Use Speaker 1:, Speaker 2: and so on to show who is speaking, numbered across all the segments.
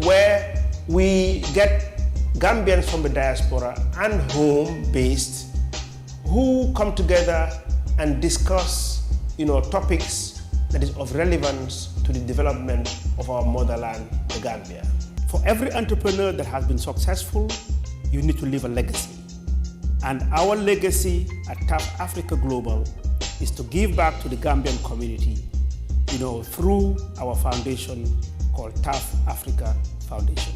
Speaker 1: where we get Gambians from the diaspora and home-based who come together and discuss, topics that is of relevance to the development of our motherland, the Gambia. For every entrepreneur that has been successful, you need to leave a legacy. And our legacy at Tough Africa Global is to give back to the Gambian community, through our foundation called Tough Africa Foundation.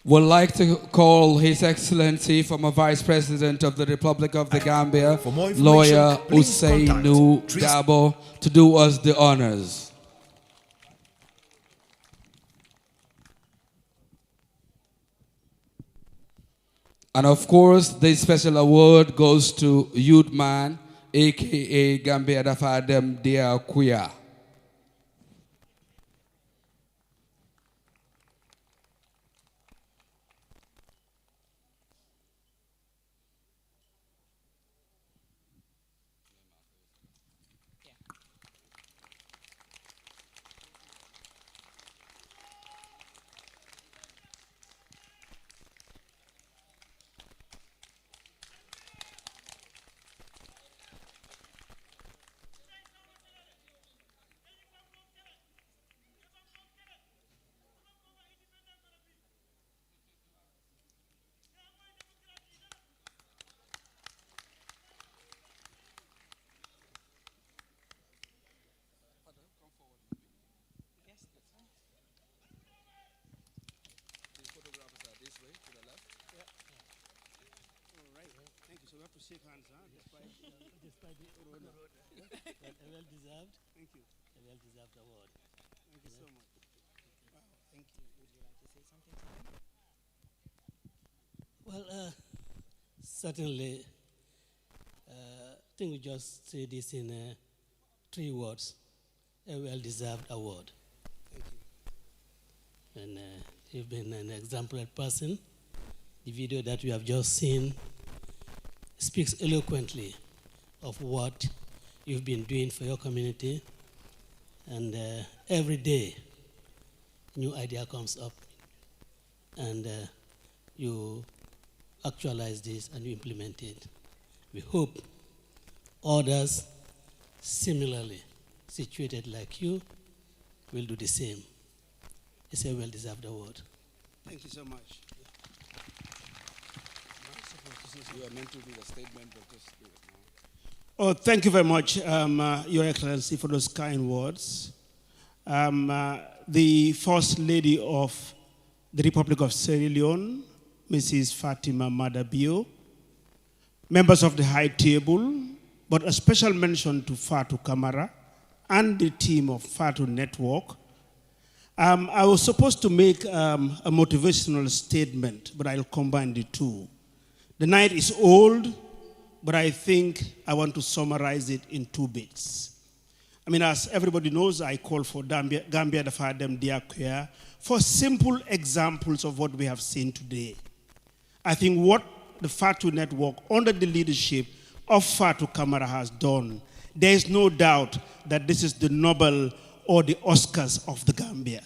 Speaker 2: Would like to call His Excellency, former Vice President of the Republic of the Gambia, Lawyer Usainu Dabo, to do us the honors. And of course, this special award goes to Youth Man, aka Gambia Dafadem Dia Kuya.
Speaker 1: Shake hands, huh? Despite the corona.
Speaker 3: A well-deserved.
Speaker 1: Thank you.
Speaker 3: A well-deserved award.
Speaker 1: Thank you so much.
Speaker 3: Wow, thank you. Would you like to say something to him? Well, certainly, I think we just say this in 3 words. A well-deserved award.
Speaker 1: Thank you.
Speaker 3: And you've been an exemplary person. The video that we have just seen speaks eloquently of what you've been doing for your community. And every day, new idea comes up, and you actualize this and you implement it. We hope others similarly situated like you will do the same. It's a well-deserved award.
Speaker 1: Thank you so much.
Speaker 2: You are meant to do the statement, but just do it now.
Speaker 1: Oh, thank you very much, Your Excellency, for those kind words. The First Lady of the Republic of Sierra Leone, Mrs. Fatima Madabio, members of the High Table, but a special mention to Fatu Kamara and the team of Fatu Network. I was supposed to make a motivational statement, but I'll combine the two. The night is old, but I think I want to summarize it in 2 bits. As everybody knows, I call for Gambia Dafadem Diakuya for simple examples of what we have seen today. I think what the Fatu Network, under the leadership of Fatu Kamara, has done, there is no doubt that this is the Nobel or the Oscars of the Gambia.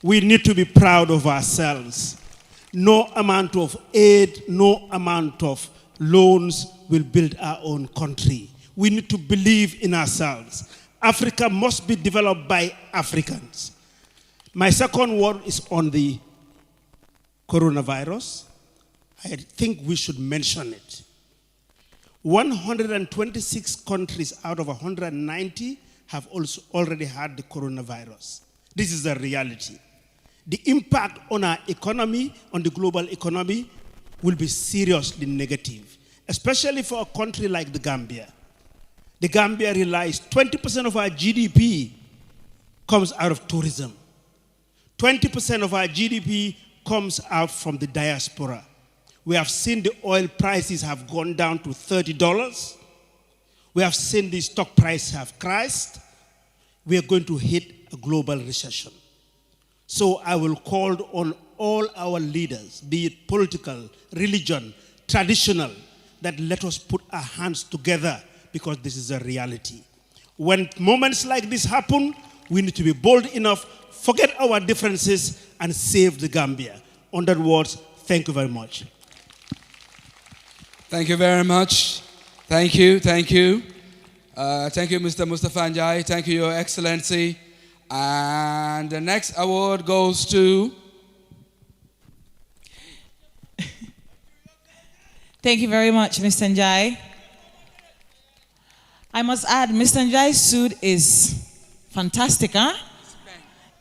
Speaker 1: We need to be proud of ourselves. No amount of aid, no amount of loans will build our own country. We need to believe in ourselves. Africa must be developed by Africans. My second word is on the coronavirus. I think we should mention it. 126 countries out of 190 have also already had the coronavirus. This is a reality. The impact on our economy, on the global economy, will be seriously negative, especially for a country like the Gambia. The Gambia relies, 20% of our GDP comes out of tourism. 20% of our GDP comes out from the diaspora. We have seen the oil prices have gone down to $30. We have seen the stock price have crashed. We are going to hit a global recession. So I will call on all our leaders, be it political, religion, traditional, that let us put our hands together because this is a reality. When moments like this happen, we need to be bold enough, forget our differences, and save the Gambia. On that words, thank you very much.
Speaker 2: Thank you very much. Thank you, thank you. Thank you, Mr. Mustafa Njai. Thank you, Your Excellency. And the next award goes to...
Speaker 4: Thank you very much, Mr. Njai. I must add, Mr. Njai's suit is fantastic, huh?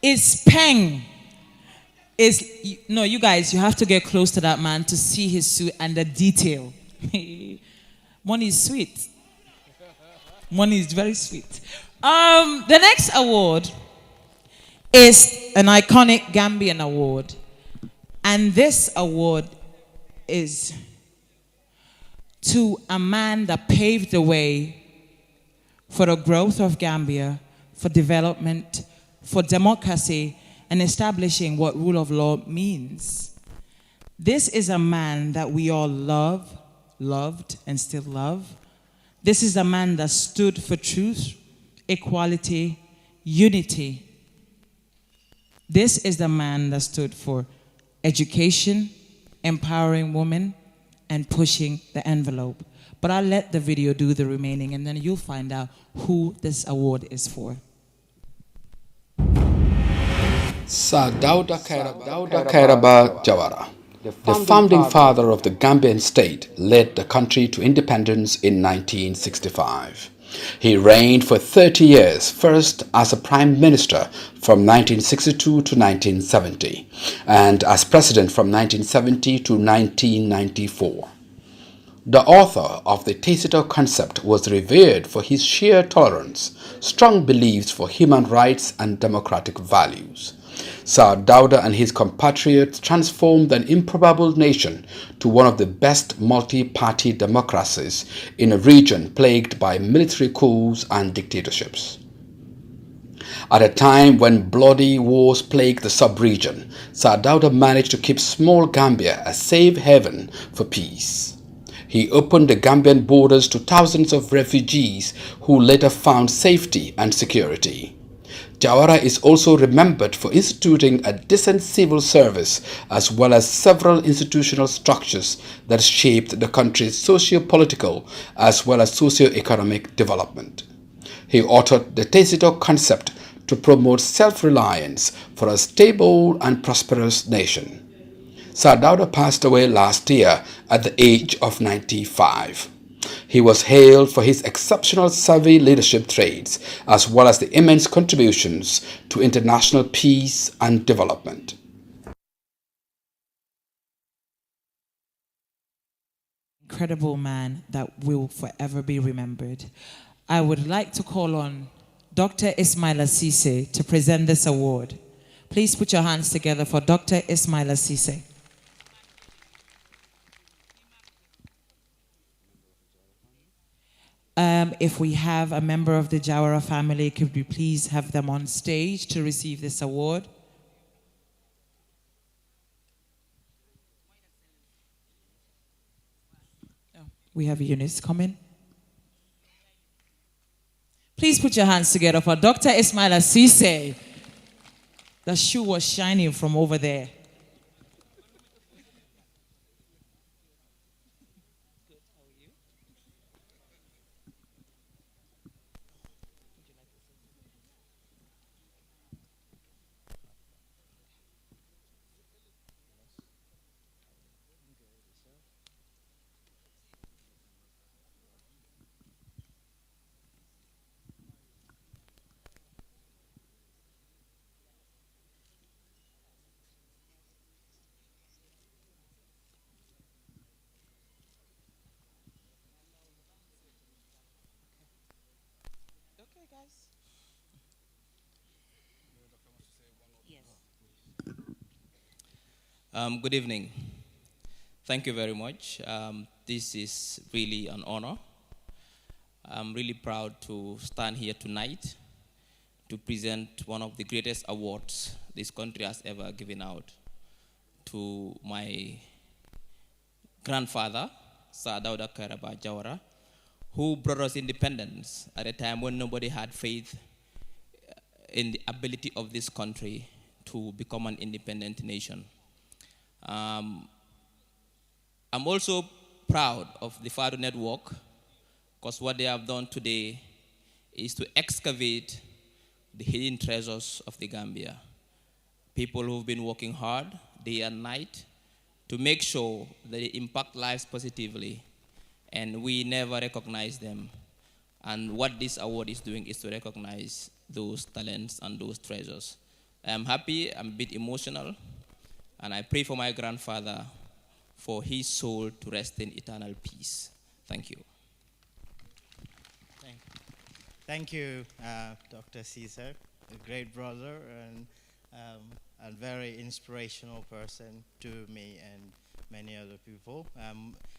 Speaker 4: It's peng. No, you guys, you have to get close to that man to see his suit and the detail. Money is sweet. Money is very sweet. The next award is an iconic Gambian award. And this award is to a man that paved the way for the growth of Gambia, for development, for democracy, and establishing what rule of law means. This is a man that we all loved, and still love. This is a man that stood for truth, equality, unity. This is the man that stood for education, empowering women, and pushing the envelope. But I'll let the video do the remaining, and then you'll find out who this award is for.
Speaker 2: Sir Dawda Kairaba Jawara, the founding father of the Gambian state, led the country to independence in 1965. He reigned for 30 years, first as a prime minister from 1962 to 1970, and as president from 1970 to 1994. The author of the Tacitus concept was revered for his sheer tolerance, strong beliefs for human rights and democratic values. Sir Dawda and his compatriots transformed an improbable nation to one of the best multi-party democracies in a region plagued by military coups and dictatorships. At a time when bloody wars plagued the sub-region, Sir Dawda managed to keep small Gambia a safe haven for peace. He opened the Gambian borders to thousands of refugees who later found safety and security. Jawara is also remembered for instituting a decent civil service as well as several institutional structures that shaped the country's socio-political as well as socio-economic development. He authored the Tacitus concept to promote self-reliance for a stable and prosperous nation. Sir Dawda passed away last year at the age of 95. He was hailed for his exceptional savvy leadership traits as well as the immense contributions to international peace and development.
Speaker 4: Incredible man that will forever be remembered. I would like to call on Dr. Ismaila Ceesay to present this award. Please put your hands together for Dr. Ismaila Ceesay. If we have a member of the Jawara family, could we please have them on stage to receive this award? We have Eunice coming. Please put your hands together for Dr. Ismaila Ceesay. The shoe was shining from over there.
Speaker 5: Good evening. Thank you very much. This is really an honor. I'm really proud to stand here tonight to present one of the greatest awards this country has ever given out to my grandfather, Sir Dawda Kairaba Jawara, who brought us independence at a time when nobody had faith in the ability of this country to become an independent nation. I'm also proud of the Fatu network, because what they have done today is to excavate the hidden treasures of the Gambia. People who've been working hard day and night to make sure that they impact lives positively, and we never recognize them. And what this award is doing is to recognize those talents and those treasures. I'm happy, I'm a bit emotional, and I pray for my grandfather for his soul to rest in eternal peace. Thank you.
Speaker 6: Thank you, Dr. Caesar, a great brother and a very inspirational person to me and many other people.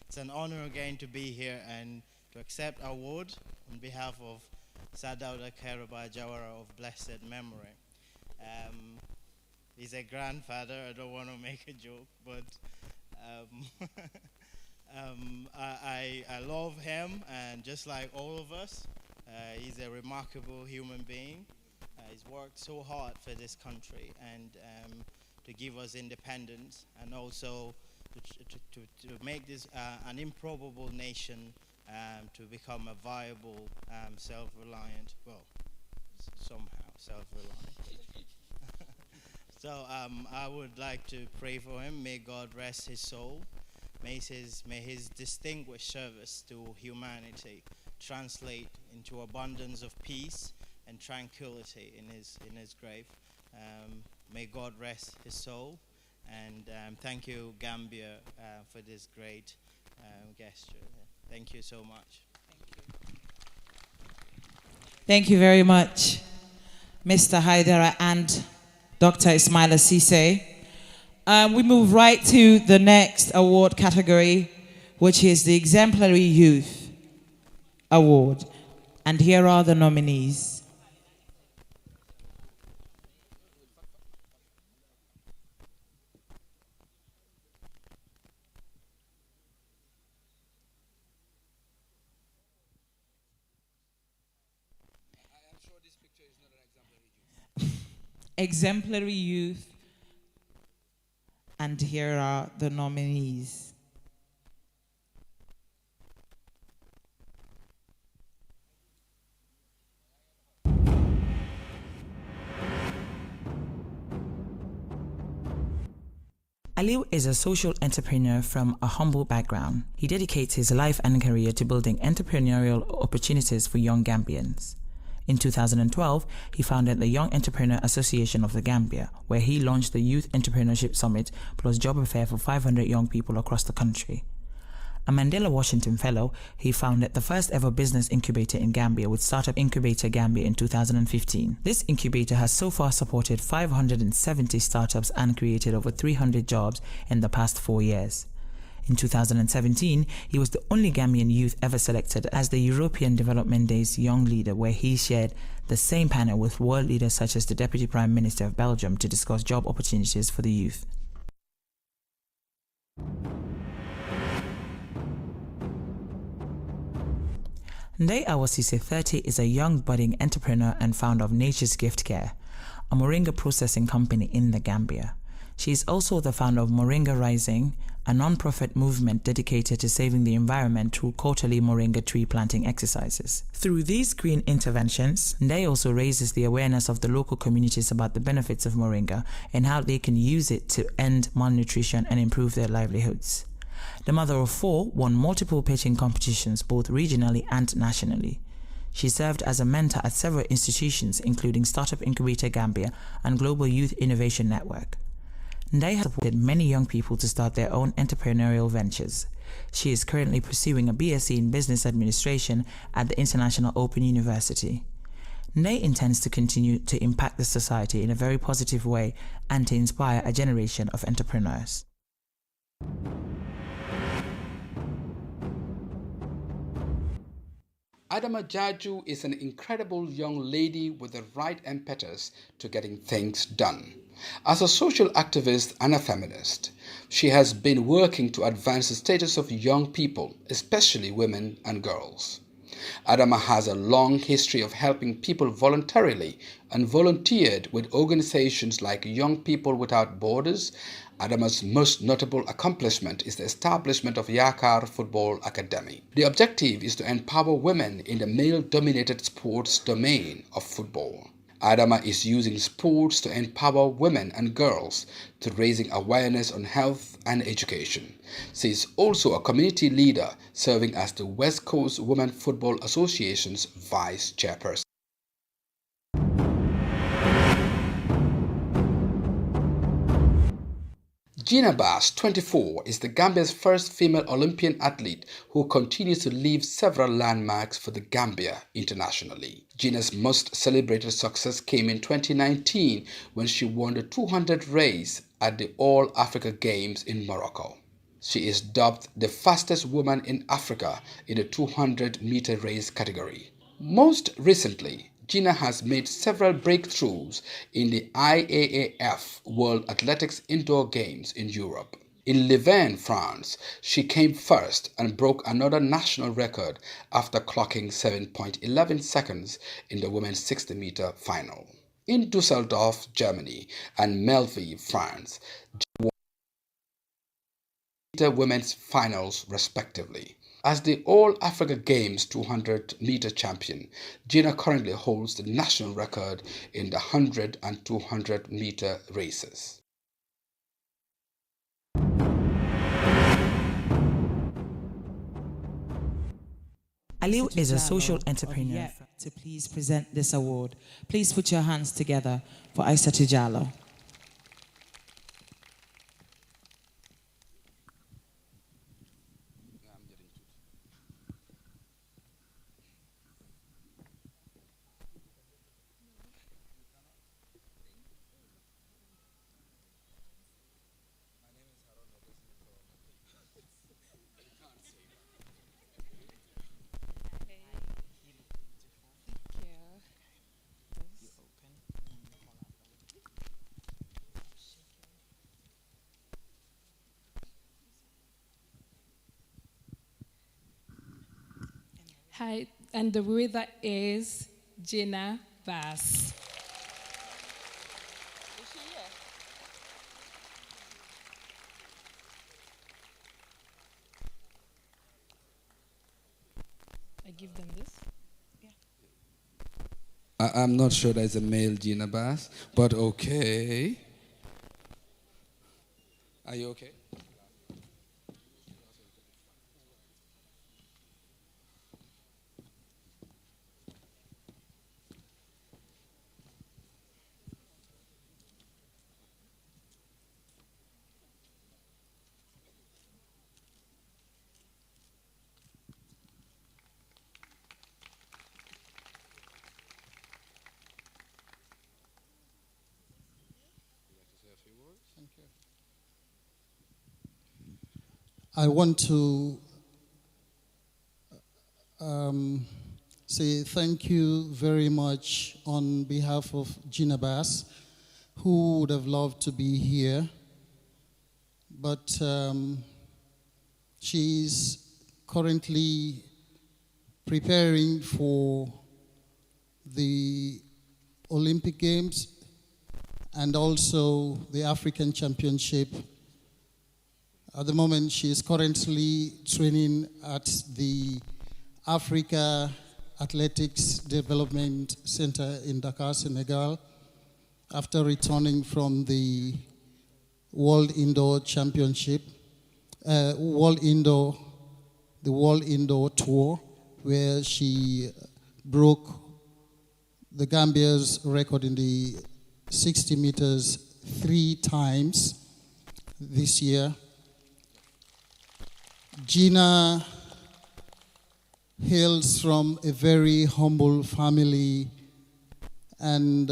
Speaker 6: It's an honor again to be here and to accept our award on behalf of Sadauda Kairaba Jawara of blessed memory. He's a grandfather. I don't want to make a joke, but I love him, and just like all of us, he's a remarkable human being. He's worked so hard for this country and to give us independence, and also to make this an improbable nation to become a viable, self-reliant, well, somehow self-reliant. So I would like to pray for him. May God rest his soul. May his distinguished service to humanity translate into abundance of peace and tranquility in his grave. May God rest his soul. And thank you, Gambia, for this great gesture. Thank you so much.
Speaker 4: Thank you very much, Mr. Haidara and Dr. Ismaila Cisse. We move right to the next award category, which is the Exemplary Youth Award. And here are the nominees. Exemplary Youth, and here are the nominees.
Speaker 7: Aliu is a social entrepreneur from a humble background. He dedicates his life and career to building entrepreneurial opportunities for young Gambians. In 2012, he founded the Young Entrepreneur Association of the Gambia, where he launched the Youth Entrepreneurship Summit plus job fair for 500 young people across the country. A Mandela Washington Fellow, he founded the first ever business incubator in Gambia with Startup Incubator Gambia in 2015. This incubator has so far supported 570 startups and created over 300 jobs in the past 4 years. In 2017, he was the only Gambian youth ever selected as the European Development Day's Young Leader, where he shared the same panel with world leaders such as the Deputy Prime Minister of Belgium to discuss job opportunities for the youth. Ndai Awasise 30 is a young budding entrepreneur and founder of Nature's Gift Care, a moringa processing company in the Gambia. She is also the founder of Moringa Rising, a non-profit movement dedicated to saving the environment through quarterly moringa tree planting exercises. Through these green interventions, Ndai also raises the awareness of the local communities about the benefits of moringa and how they can use it to end malnutrition and improve their livelihoods. The mother of 4 won multiple pitching competitions both regionally and nationally. She served as a mentor at several institutions including Startup Incubator Gambia and Global Youth Innovation Network. Ndai has supported many young people to start their own entrepreneurial ventures. She is currently pursuing a BSc in Business Administration at the International Open University. Ndai intends to continue to impact the society in a very positive way and to inspire a generation of entrepreneurs.
Speaker 2: Adamo Jeju is an incredible young lady with the right impetus to getting things done. As a social activist and a feminist, she has been working to advance the status of young people, especially women and girls. Adama has a long history of helping people voluntarily and volunteered with organizations like Young People Without Borders. Adama's most notable accomplishment is the establishment of Yakar Football Academy. The objective is to empower women in the male-dominated sports domain of football. Adama is using sports to empower women and girls to raising awareness on health and education. She is also a community leader serving as the West Coast Women Football Association's vice chairperson. Gina Bass, 24, is the Gambia's first female Olympian athlete who continues to leave several landmarks for the Gambia internationally. Gina's most celebrated success came in 2019 when she won the 200 race at the All Africa Games in Morocco. She is dubbed the fastest woman in Africa in the 200-meter race category. Most recently, Gina has made several breakthroughs in the IAAF World Athletics Indoor Games in Europe. In Louvain, France, she came first and broke another national record after clocking 7.11 seconds in the women's 60-meter final. In Dusseldorf, Germany, and Melville, France, Gina won women's finals respectively. As the All-Africa Games 200-meter champion, Gina currently holds the national record in the 100 and 200-meter races.
Speaker 7: Aliu is a social entrepreneur. To please present this award. Please put your hands together for Aissatou Jallow.
Speaker 8: Hi, and the winner is Gina Bass. Is she here? I give them this? Yeah.
Speaker 2: I'm not sure there's a male Gina Bass, but okay. Are you okay?
Speaker 9: I want to say thank you very much on behalf of Gina Bass, who would have loved to be here, but she's currently preparing for the Olympic Games and also the African Championship. At the moment, she is currently training at the Africa Athletics Development Center in Dakar, Senegal, after returning from the World Indoor Championship, the World Indoor Tour, where she broke the Gambia's record in the 60 meters 3 times this year. Gina hails from a very humble family, and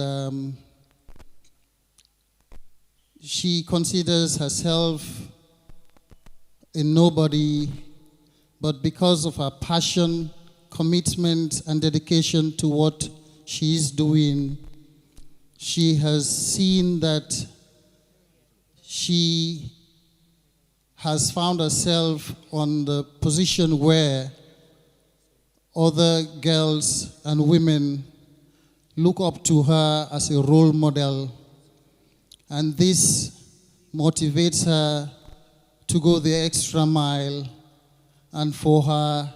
Speaker 9: she considers herself a nobody, but because of her passion, commitment, and dedication to what she is doing, she has seen that she has found herself on the position where other girls and women look up to her as a role model, and this motivates her to go the extra mile, and for her,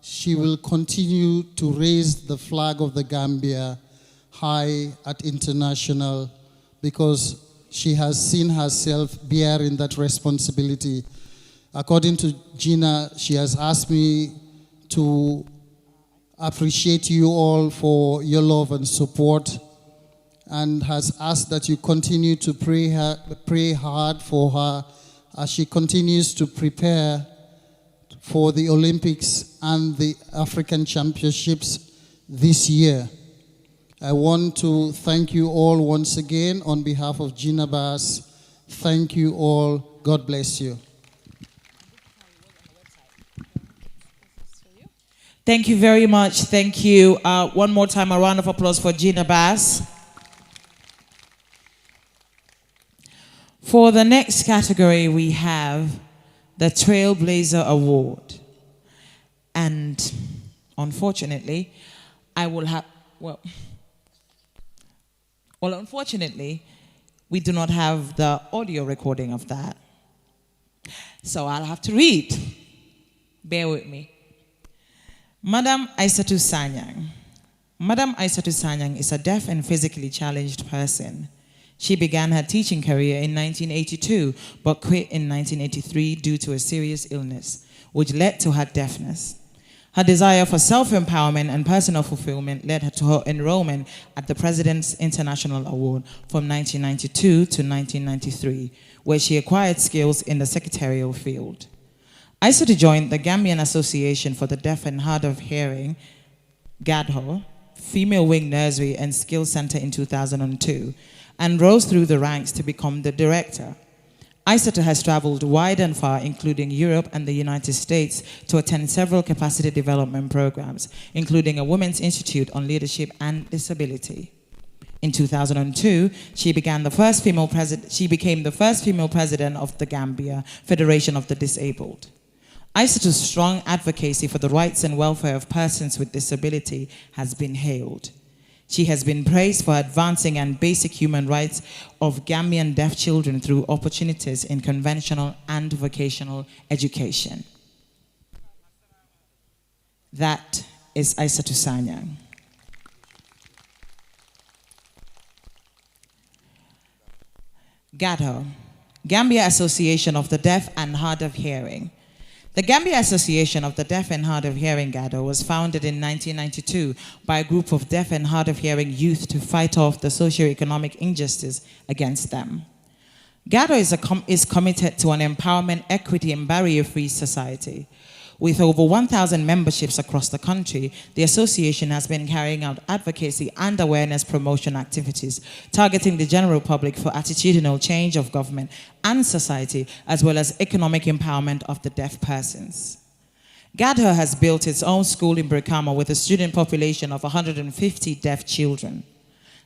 Speaker 9: she will continue to raise the flag of the Gambia high at international, because she has seen herself bearing that responsibility. According to Gina, she has asked me to appreciate you all for your love and support, and has asked that you continue to pray hard for her as she continues to prepare for the Olympics and the African Championships this year. I want to thank you all once again on behalf of Gina Bass. Thank you all. God bless you.
Speaker 7: Thank you very much. Thank you. One more time, a round of applause for Gina Bass. For the next category, we have the Trailblazer Award. And unfortunately, unfortunately, we do not have the audio recording of that. So I'll have to read. Bear with me. Madam Aissatou Sanyang. Madam Aissatou Sanyang is a deaf and physically challenged person. She began her teaching career in 1982, but quit in 1983 due to a serious illness, which led to her deafness. Her desire for self-empowerment and personal fulfillment led her to her enrollment at the President's International Award from 1992 to 1993, where she acquired skills in the secretarial field. Aissatou joined the Gambian Association for the Deaf and Hard of Hearing, GADHO, Female Wing Nursery and Skills Center in 2002, and rose through the ranks to become the director. Aissatou has traveled wide and far, including Europe and the United States, to attend several capacity development programs, including a Women's Institute on Leadership and Disability. In 2002, she became the first female president of the Gambia Federation of the Disabled. Aissatou's strong advocacy for the rights and welfare of persons with disability has been hailed. She has been praised for advancing and basic human rights of Gambian deaf children through opportunities in conventional and vocational education. That is Aissatou Sanyang. GADHO, Gambia Association of the Deaf and Hard of Hearing. The Gambia Association of the Deaf and Hard of Hearing, GADHO, was founded in 1992 by a group of deaf and hard of hearing youth to fight off the socio-economic injustice against them. GADHO is committed to an empowerment, equity, and barrier-free society. With over 1,000 memberships across the country, the association has been carrying out advocacy and awareness promotion activities, targeting the general public for attitudinal change of government and society, as well as economic empowerment of the deaf persons. GADHO has built its own school in Brikama with a student population of 150 deaf children.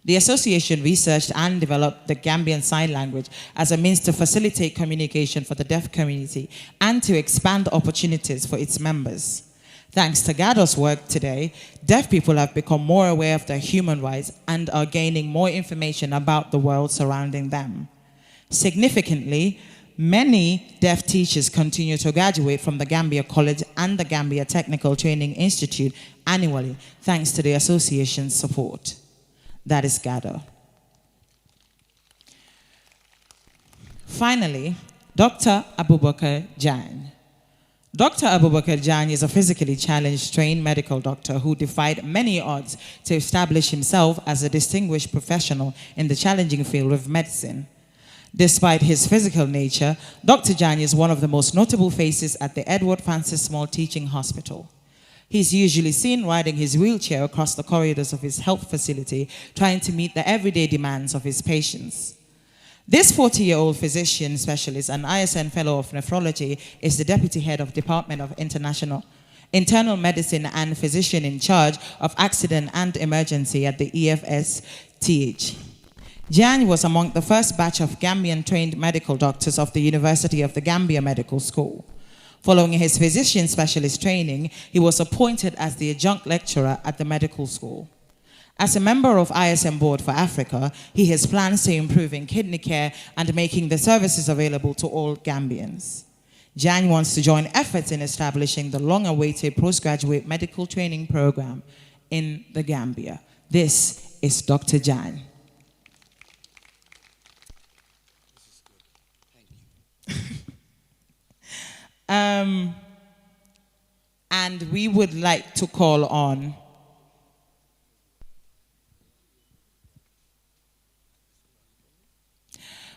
Speaker 7: The association researched and developed the Gambian Sign Language as a means to facilitate communication for the deaf community and to expand opportunities for its members. Thanks to GADHO's work today, deaf people have become more aware of their human rights and are gaining more information about the world surrounding them. Significantly, many deaf teachers continue to graduate from the Gambia College and the Gambia Technical Training Institute annually, thanks to the association's support. That is GADHO. Finally, Dr. Abu Bakr John. Dr. Abu Bakr John is a physically challenged trained medical doctor who defied many odds to establish himself as a distinguished professional in the challenging field of medicine. Despite his physical nature, Dr. John is one of the most notable faces at the Edward Francis Small Teaching Hospital. He's usually seen riding his wheelchair across the corridors of his health facility, trying to meet the everyday demands of his patients. This 40-year-old physician specialist and ISN Fellow of Nephrology is the Deputy Head of Department of Internal Medicine and Physician in charge of Accident and Emergency at the EFSTH. Jan was among the first batch of Gambian-trained medical doctors of the University of the Gambia Medical School. Following his physician specialist training, he was appointed as the adjunct lecturer at the medical school. As a member of ISM Board for Africa, he has plans to improving kidney care and making the services available to all Gambians. Jan wants to join efforts in establishing the long-awaited postgraduate medical training program in the Gambia. This is Dr. Jan. And we would like to call on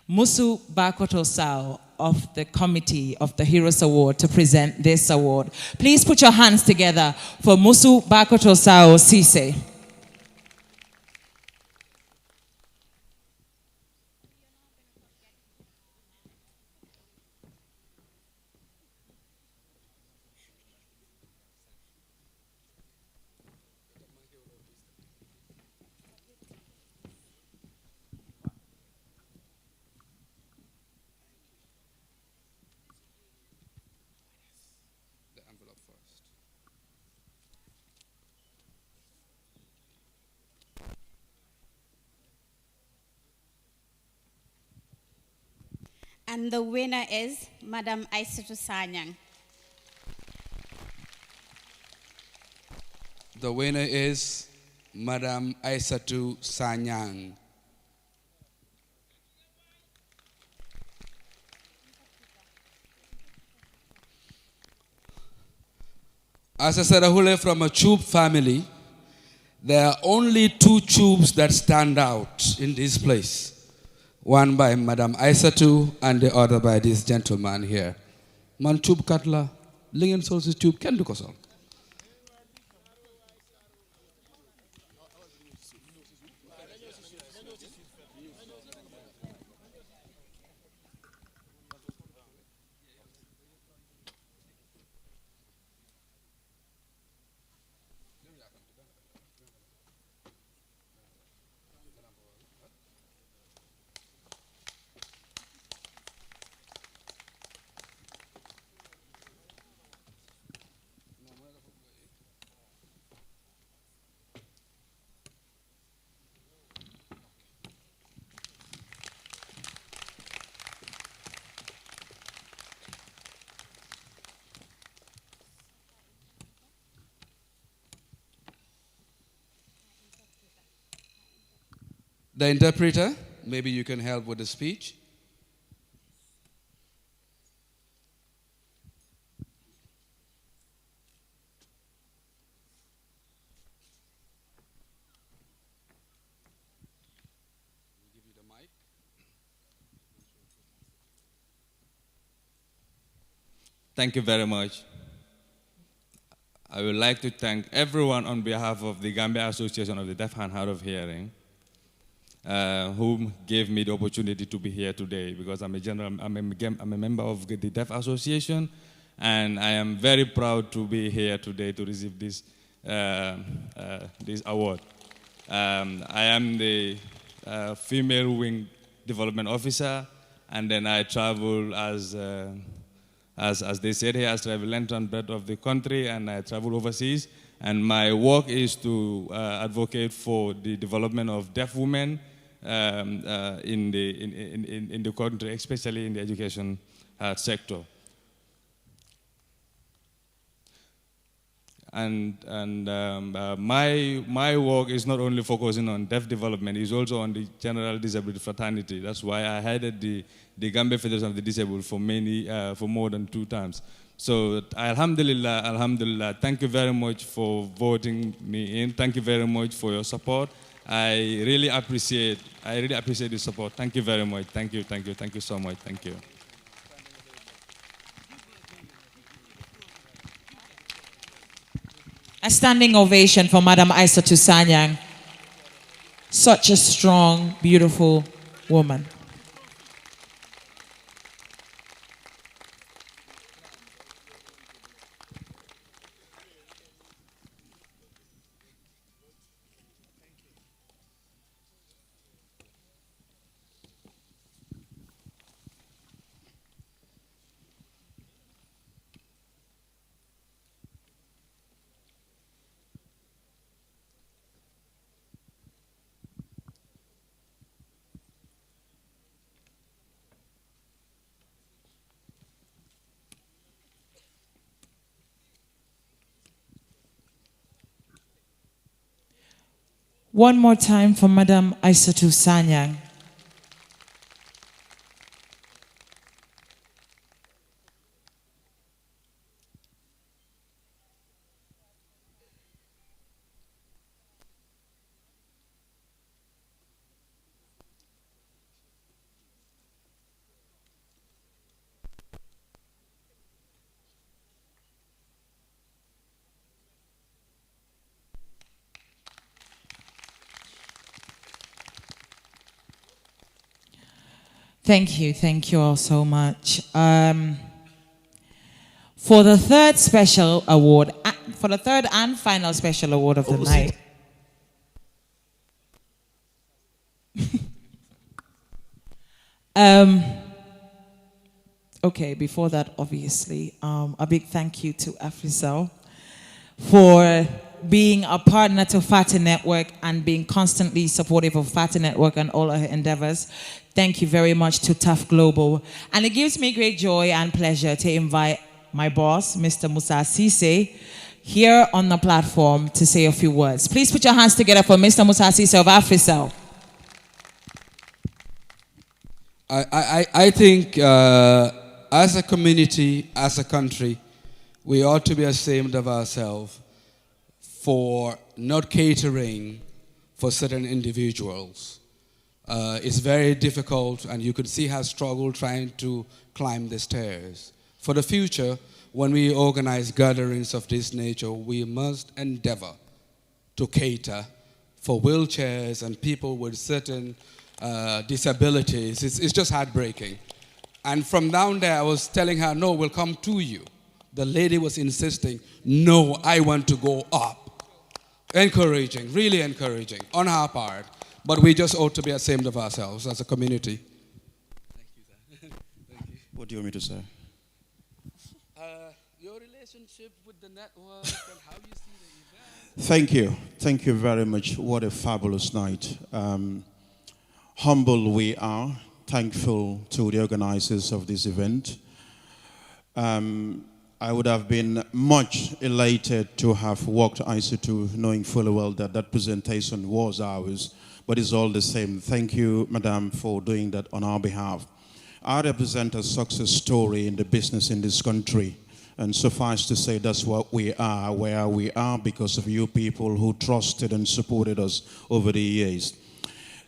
Speaker 7: Musu Bakotosao of the committee of the Heroes Award to present this award. Please put your hands together for Musu Bakotosao Sise.
Speaker 10: And the winner is Madam Aissatou Sanyang.
Speaker 2: The winner is Madam Aissatou Sanyang. As a Sarahule from a Chub family, there are only two Chubs that stand out in this place. One by Madam Aissatou and the other by this gentleman here. Man Chub Katla, Lingen Sources Chub, Ken Dukosol. The interpreter, maybe you can help with the speech.
Speaker 11: Thank you very much. I would like to thank everyone on behalf of the Gambia Association of the Deaf and Hard of Hearing, who gave me the opportunity to be here today, because I'm a member of the Deaf Association, and I am very proud to be here today to receive this award. I am the female wing development officer, and then I travel as they said here, as travel length and breadth of the country, and I travel overseas. And my work is to advocate for the development of deaf women in the country, especially in the education sector. And my work is not only focusing on deaf development, it's also on the general disability fraternity. That's why I headed the Gambia Federation of the Disabled for more than 2 times. So Alhamdulillah, thank you very much for voting me in. Thank you very much for your support. I really appreciate the support. Thank you very much. Thank you so much. Thank you.
Speaker 7: A standing ovation for Madam Aissatou Sanyang. Such a strong, beautiful woman. One more time for Madam Aissatou Sanyang. Thank you all so much. For the third special award, for the third and final special award of the night. Okay, before that, obviously, a big thank you to Africell for being a partner to Fatu Network and being constantly supportive of Fatu Network and all her endeavors. Thank you very much to Tough Global. And it gives me great joy and pleasure to invite my boss, Mr. Musa Sise, here on the platform to say a few words. Please put your hands together for Mr. Musa Sise of Africell.
Speaker 2: I think as a community, as a country, we ought to be ashamed of ourselves for not catering for certain individuals. It's very difficult, and you could see her struggle trying to climb the stairs. For the future, when we organize gatherings of this nature, we must endeavor to cater for wheelchairs and people with certain disabilities. It's just heartbreaking. And from down there, I was telling her, no, we'll come to you. The lady was insisting, no, I want to go up. Encouraging, really encouraging on her part. But we just ought to be ashamed of ourselves as a community. Thank you, sir. Thank you.
Speaker 12: What do you want me to say?
Speaker 2: Your relationship with the network and how you see the event.
Speaker 12: Thank you. Thank you very much. What a fabulous night. Humble we are. Thankful to the organizers of this event. I would have been much elated to have walked Aissatou, knowing fully well that that presentation was ours, but it's all the same. Thank you, Madam, for doing that on our behalf. I represent a success story in the business in this country, and suffice to say that's what we are, where we are because of you people who trusted and supported us over the years.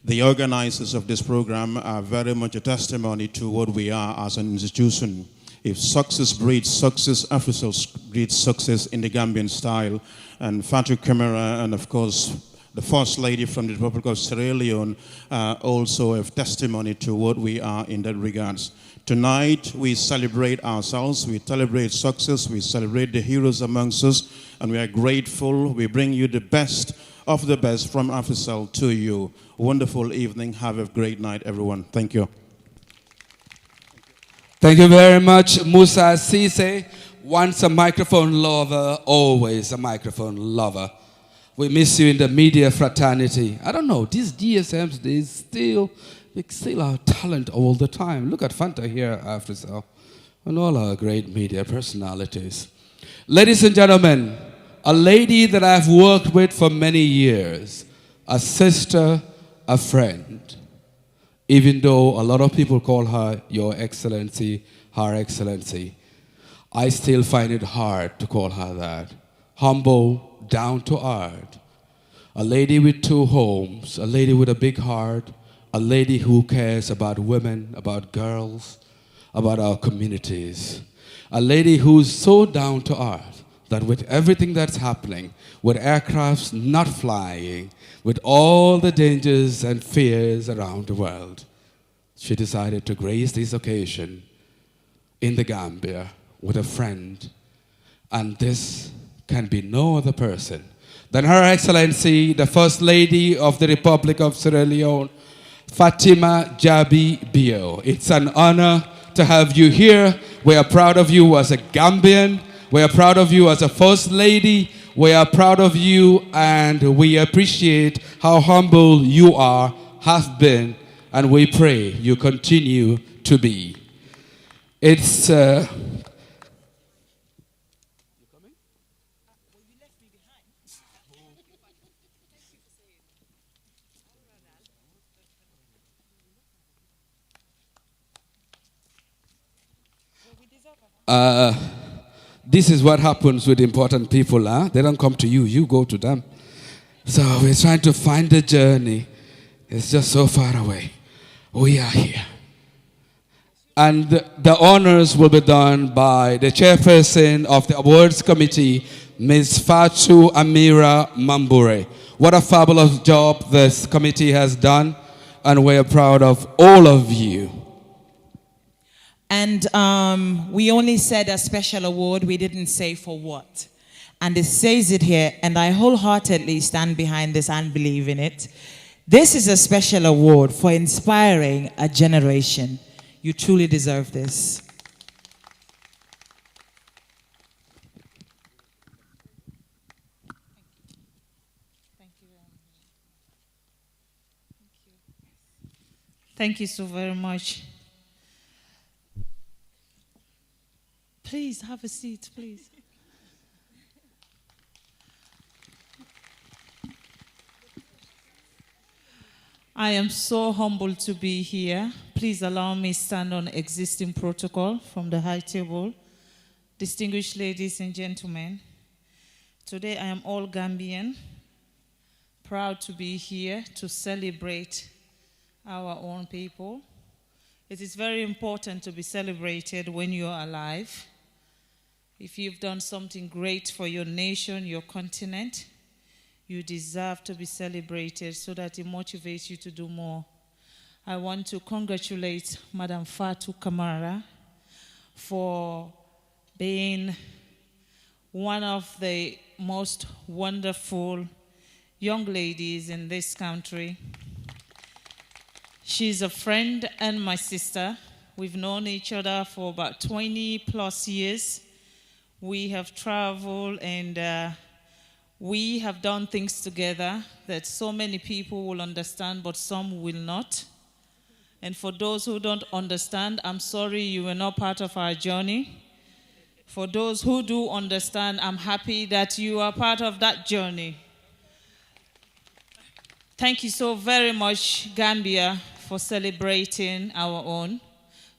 Speaker 12: The organizers of this program are very much a testimony to what we are as an institution. If success breeds success, Africell breeds success in the Gambian style. And Fatu Camara and, of course, the First Lady from the Republic of Sierra Leone also have testimony to what we are in that regards. Tonight, we celebrate ourselves, we celebrate success, we celebrate the heroes amongst us, and we are grateful. We bring you the best of the best from Africell to you. Wonderful evening. Have a great night, everyone. Thank you.
Speaker 2: Thank you very much, Musa Sise. Once a microphone lover, always a microphone lover. We miss you in the media fraternity. I don't know, these DSMs, they still are talent all the time. Look at Fanta here, Africell, and all our great media personalities. Ladies and gentlemen, a lady that I've worked with for many years, a sister, a friend. Even though a lot of people call her Your Excellency, Her Excellency, I still find it hard to call her that. Humble, down to earth. A lady with 2 homes, a lady with a big heart, a lady who cares about women, about girls, about our communities. A lady who's so down to earth that with everything that's happening, with aircrafts not flying, with all the dangers and fears around the world, she decided to grace this occasion in the Gambia with a friend. And this can be no other person than Her Excellency, the First Lady of the Republic of Sierra Leone, Fatima Jabi Bio. It's an honor to have you here. We are proud of you as a Gambian. We are proud of you as a First Lady. We are proud of you, and we appreciate how humble you are, have been, and we pray you continue to be. It's... This is what happens with important people. Huh? They don't come to you, you go to them. So we're trying to find the journey. It's just so far away. We are here. And the honors will be done by the chairperson of the awards committee, Ms. Fatu Amira Mambure. What a fabulous job this committee has done, and we're proud of all of you.
Speaker 4: And we only said a special award, we didn't say for what. And it says it here, and I wholeheartedly stand behind this and believe in it. This is a special award for inspiring a generation. You truly deserve this.
Speaker 13: Thank you so very much. Please have a seat, please. I am so humbled to be here. Please allow me stand on existing protocol from the high table. Distinguished ladies and gentlemen, today I am all Gambian, proud to be here to celebrate our own people. It is very important to be celebrated when you're alive. If you've done something great for your nation, your continent, you deserve to be celebrated so that it motivates you to do more. I want to congratulate Madam Fatu Kamara for being one of the most wonderful young ladies in this country. She's a friend and my sister. We've known each other for about 20 plus years. We have traveled and we have done things together that so many people will understand, but some will not. And for those who don't understand, I'm sorry you were not part of our journey. For those who do understand, I'm happy that you are part of that journey. Thank you so very much, Gambia, for celebrating our own.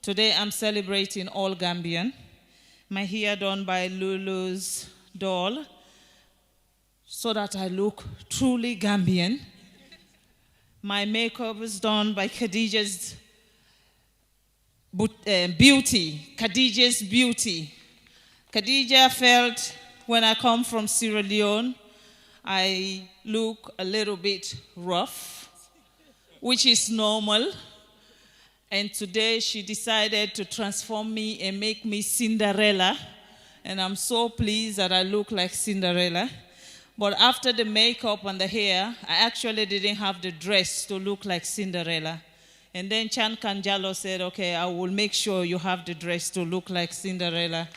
Speaker 13: Today I'm celebrating all Gambian. My hair done by Lulu's doll, so that I look truly Gambian. My makeup is done by Khadija's Beauty. Khadija's Beauty. Khadija felt when I come from Sierra Leone, I look a little bit rough, which is normal. And today she decided to transform me and make me Cinderella. And I'm so pleased that I look like Cinderella. But after the makeup and the hair, I actually didn't have the dress to look like Cinderella. And then Chan Kanjalo said, okay, I will make sure you have the dress to look like Cinderella.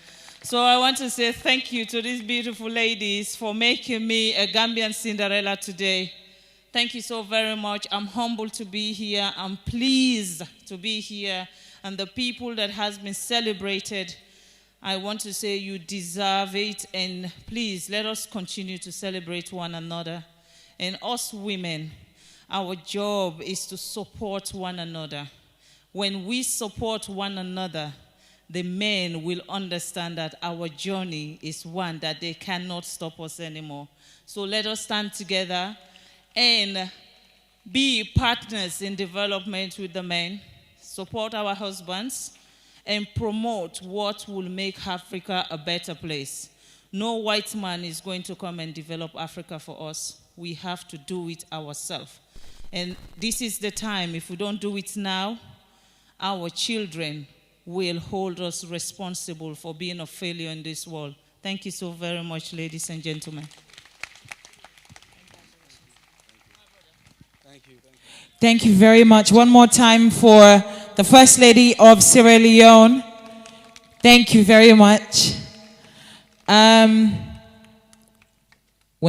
Speaker 13: So I want to say thank you to these beautiful ladies for making me a Gambian Cinderella today. Thank you so very much. I'm humbled to be here. I'm pleased to be here. And the people that has been celebrated, I want to say you deserve it, and please let us continue to celebrate one another. And us women, our job is to support one another. When we support one another, the men will understand that our journey is one that they cannot stop us anymore. So let us stand together and be partners in development with the men, support our husbands, and promote what will make Africa a better place. No white man is going to come and develop Africa for us. We have to do it ourselves. And this is the time. If we don't do it now, our children will hold us responsible for being a failure in this world. Thank you so very much, ladies and gentlemen.
Speaker 4: Thank you very much. One more time for the First Lady of Sierra Leone. Thank you very much. When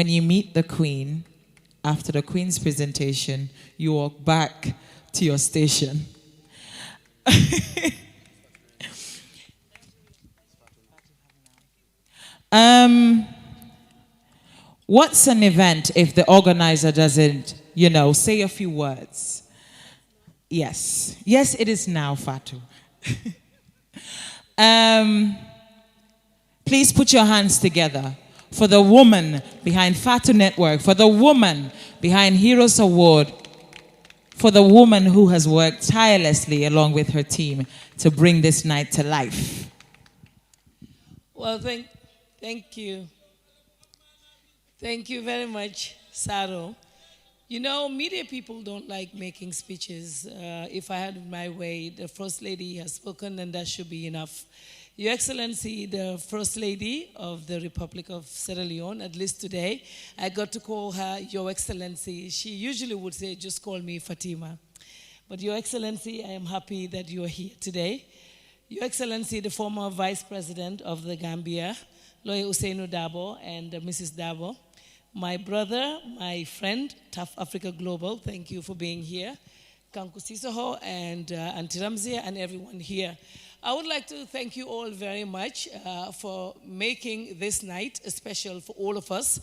Speaker 4: you meet the Queen, after the Queen's presentation, you walk back to your station. What's an event if the organizer doesn't, say a few words? Yes. Yes, it is now, Fatu. Please put your hands together for the woman behind Fatu Network, for the woman behind Heroes Award, for the woman who has worked tirelessly along with her team to bring this night to life.
Speaker 14: Well, thank you. Thank you very much, Saro. You know, media people don't like making speeches. If I had my way, the First Lady has spoken and that should be enough. Your Excellency, the First Lady of the Republic of Sierra Leone, at least today, I got to call her Your Excellency. She usually would say, just call me Fatima. But Your Excellency, I am happy that you are here today. Your Excellency, the former Vice President of the Gambia, Lawyer Ousseynou Dabo and Mrs. Dabo, my brother, my friend, Tough Africa Global, thank you for being here. Kanku Sisoho and Auntie Ramzia and everyone here. I would like to thank you all very much for making this night special for all of us.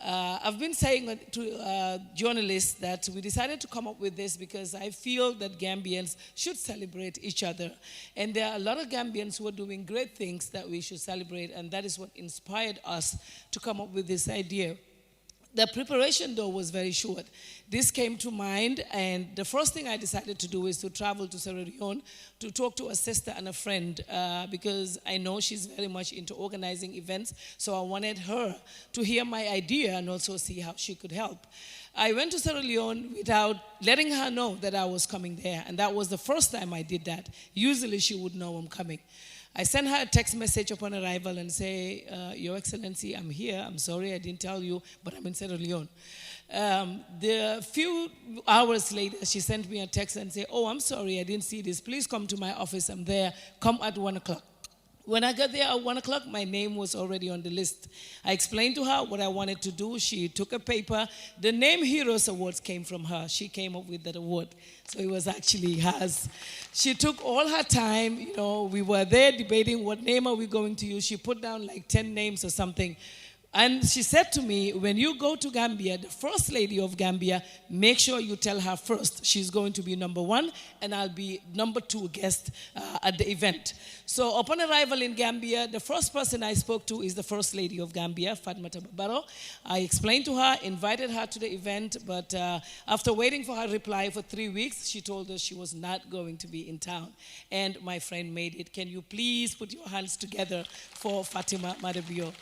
Speaker 14: I've been saying to journalists that we decided to come up with this because I feel that Gambians should celebrate each other. And there are a lot of Gambians who are doing great things that we should celebrate, and that is what inspired us to come up with this idea. The preparation, though, was very short. This came to mind, and the first thing I decided to do is to travel to Sierra Leone to talk to a sister and a friend because I know she's very much into organizing events, so I wanted her to hear my idea and also see how she could help. I went to Sierra Leone without letting her know that I was coming there, and that was the first time I did that. Usually she would know I'm coming. I sent her a text message upon arrival and say, Your Excellency, I'm here. I'm sorry I didn't tell you, but I'm in Sierra Leone. The few hours later, she sent me a text and said, oh, I'm sorry, I didn't see this. Please come to my office. I'm there. Come at 1 o'clock. When I got there at 1 o'clock, my name was already on the list. I explained to her what I wanted to do. She took a paper. The name Heroes Awards came from her. She came up with that award. So it was actually hers. She took all her time. You know, we were there debating what name are we going to use. She put down like 10 names or something. And she said to me, when you go to Gambia, the First Lady of Gambia, make sure you tell her first she's going to be number 1 and I'll be number 2 guest at the event. So upon arrival in Gambia, the first person I spoke to is the First Lady of Gambia, Fatmata Babaro. I explained to her, invited her to the event, but after waiting for her reply for 3 weeks, she told us she was not going to be in town. And my friend made it. Can you please put your hands together for Fatima Madabio?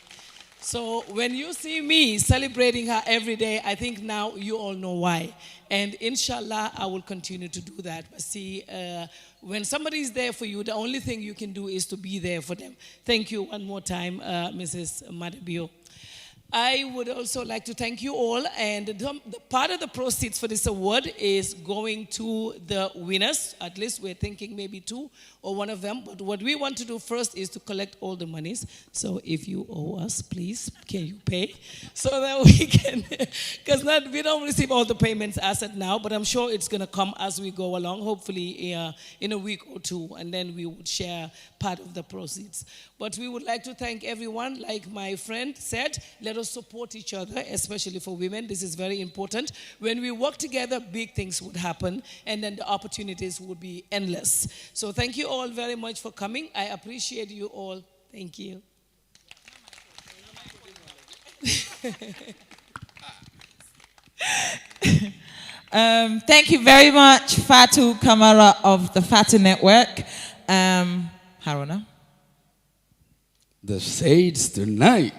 Speaker 14: So when you see me celebrating her every day, I think now you all know why. And inshallah, I will continue to do that. But see, when somebody is there for you, the only thing you can do is to be there for them. Thank you one more time, Mrs. Madabio. I would also like to thank you all, and the part of the proceeds for this award is going to the winners. At least we're thinking maybe 2 or 1 of them, but what we want to do first is to collect all the monies. So if you owe us, please, can you pay? So that we can, because we don't receive all the payments as at now, but I'm sure it's going to come as we go along, hopefully in a week or 2, and then we would share part of the proceeds. But we would like to thank everyone. Like my friend said, let us support each other, especially for women. This is very important. When we work together, big things would happen, and then the opportunities would be endless. So thank you all very much for coming. I appreciate you all. Thank you.
Speaker 4: Thank you very much, Fatu Kamara of the Fatu Network. Haruna?
Speaker 2: The shades tonight.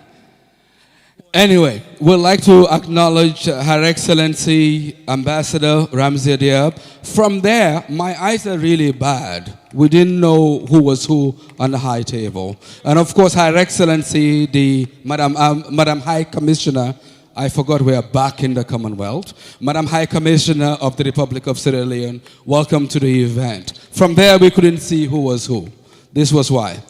Speaker 2: Anyway, we'd like to acknowledge Her Excellency Ambassador Ramzia Diab. From there, my eyes are really bad. We didn't know who was who on the high table. And of course, Her Excellency, the Madam High Commissioner, I forgot we are back in the Commonwealth. Madam High Commissioner of the Republic of Sierra Leone, welcome to the event. From there, we couldn't see who was who. This was why.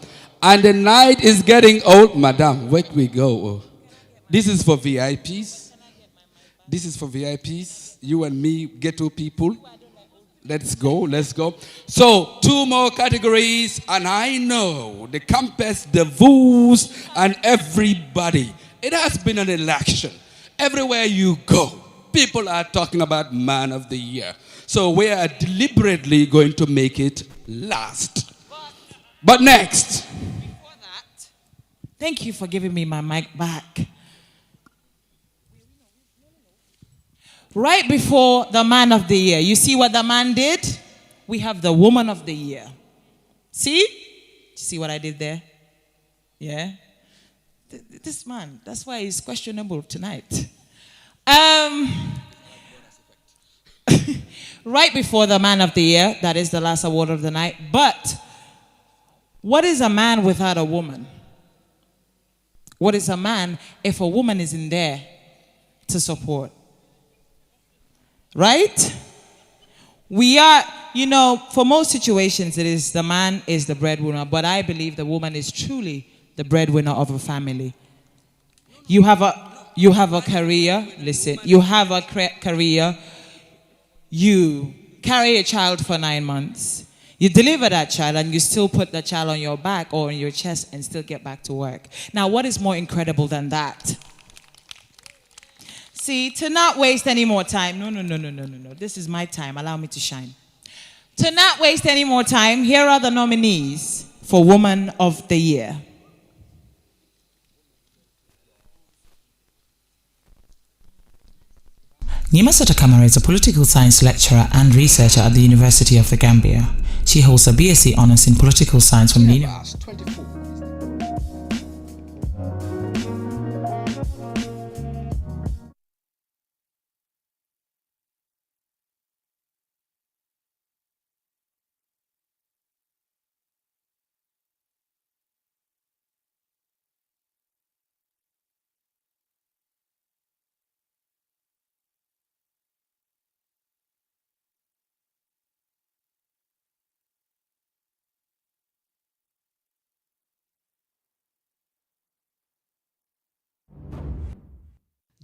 Speaker 2: And the night is getting old. Madam, where we go? This is for VIPs. This is for VIPs. You and me, ghetto people. Let's go, let's go. So, 2 more categories, and I know the campus, the Voos, and everybody. It has been an election. Everywhere you go, people are talking about Man of the Year. So we are deliberately going to make it last. But next.
Speaker 4: Before that, thank you for giving me my mic back. Right before the man of the year, you see what the man did? We have the woman of the year. See? See what I did there? Yeah? This man, that's why he's questionable tonight. Right before the man of the year, that is the last award of the night. But what is a man without a woman? What is a man if a woman isn't there to support? Right? We are, for most situations, it is the man is the breadwinner, but I believe the woman is truly the breadwinner of a family. You have a career, listen, you have a career, you carry a child for 9 months, you deliver that child and you still put the child on your back or on your chest and still get back to work. Now, what is more incredible than that? See, to not waste any more time. No. This is my time. Allow me to shine. To not waste any more time, here are the nominees for Woman of the Year.
Speaker 7: Nyimasota Kamara is a political science lecturer and researcher at the University of the Gambia. She holds a BSc Honours in Political Science from the University.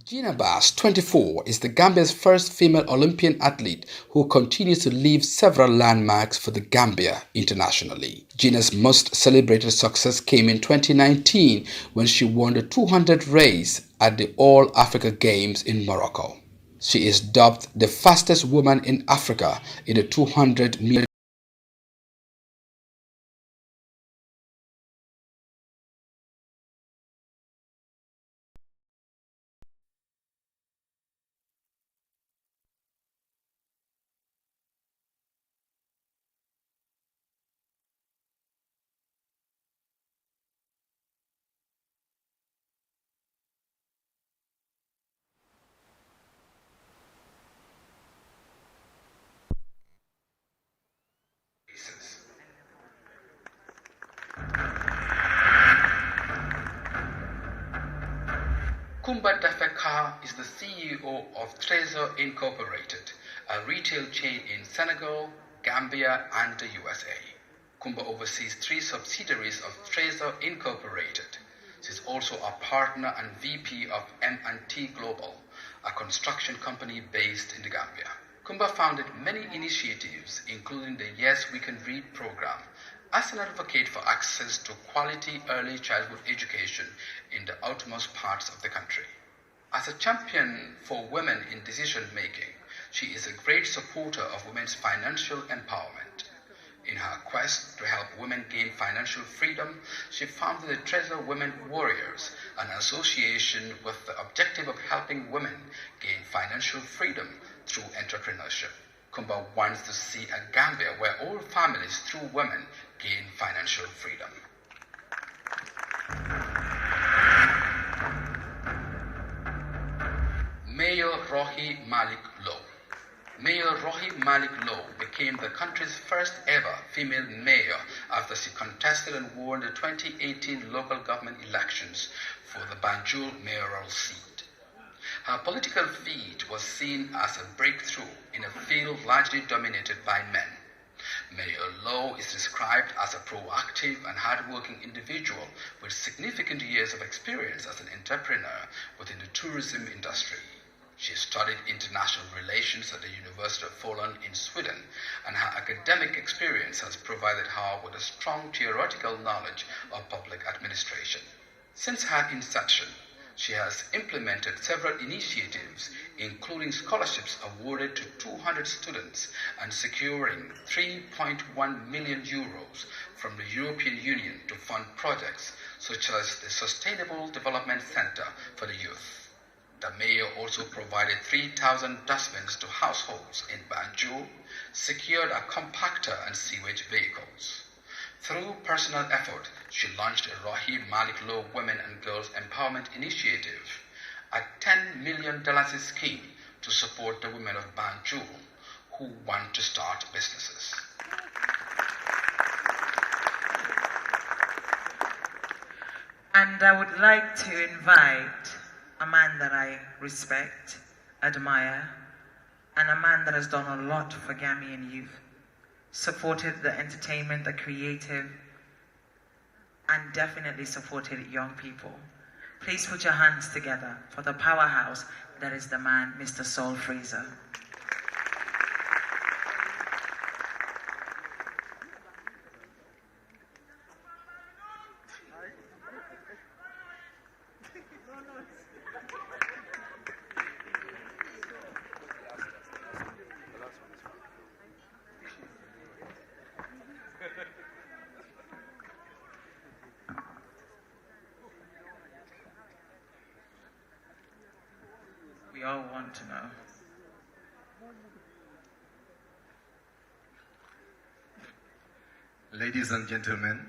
Speaker 2: Gina Bass, 24, is the Gambia's first female Olympian athlete who continues to leave several landmarks for the Gambia internationally. Gina's most celebrated success came in 2019 when she won the 200 race at the All Africa Games in Morocco. She is dubbed the fastest woman in Africa in the 200 meter. Kumba Dafeka is the CEO of Trésor Incorporated, a retail chain in Senegal, Gambia, and the USA. Kumba oversees 3 subsidiaries of Trésor Incorporated. She is also a partner and VP of M&T Global, a construction company based in the Gambia. Kumba founded many initiatives, including the Yes We Can Read program, as an advocate for access to quality early childhood education in the outmost parts of the country. As a champion for women in decision-making, she is a great supporter of women's financial empowerment. In her quest to help women gain financial freedom, she founded the Trésor Women Warriors, an association with the objective of helping women gain financial freedom through entrepreneurship. Kumba wants to see a Gambia where all families through women gain financial freedom. Mayor Rohey Malik Low. Mayor Rohey Malik Low became the country's first ever female mayor after she contested and won the 2018 local government elections for the Banjul mayoral seat. Her political feat was seen as a breakthrough in a field largely dominated by men. Mayor Low is described as a proactive and hardworking individual with significant years of experience as an entrepreneur within the tourism industry. She studied international relations at the University of Poland in Sweden, and her academic experience has provided her with a strong theoretical knowledge of public administration. Since her inception, she has implemented several initiatives, including scholarships awarded to 200 students and securing €3.1 million
Speaker 15: from the European Union to fund projects such as the Sustainable Development Center for the Youth. The mayor also provided 3,000 dustbins to households in Banjul, secured a compactor and sewage vehicles. Through personal effort, she launched a Rahim Malik Law Women and Girls Empowerment Initiative, a $10 million scheme to support the women of Banjul who want to start businesses.
Speaker 7: And I would like to invite a man that I respect, admire, and a man that has done a lot for Gambian youth, supported the entertainment, the creative, and definitely supported young people. Please put your hands together for the powerhouse that is the man, Mr. Saul Fraser. We all want to know.
Speaker 16: Ladies and gentlemen,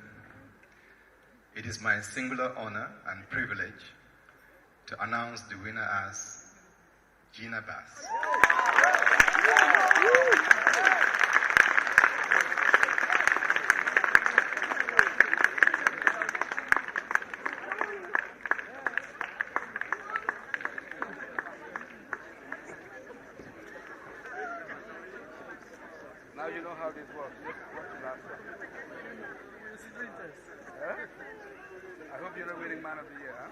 Speaker 16: it is my singular honor and privilege to announce the winner as Gina Bass.
Speaker 2: Now you know how this works. Just watch the last one. Huh? I hope you're the winning man of the year, huh?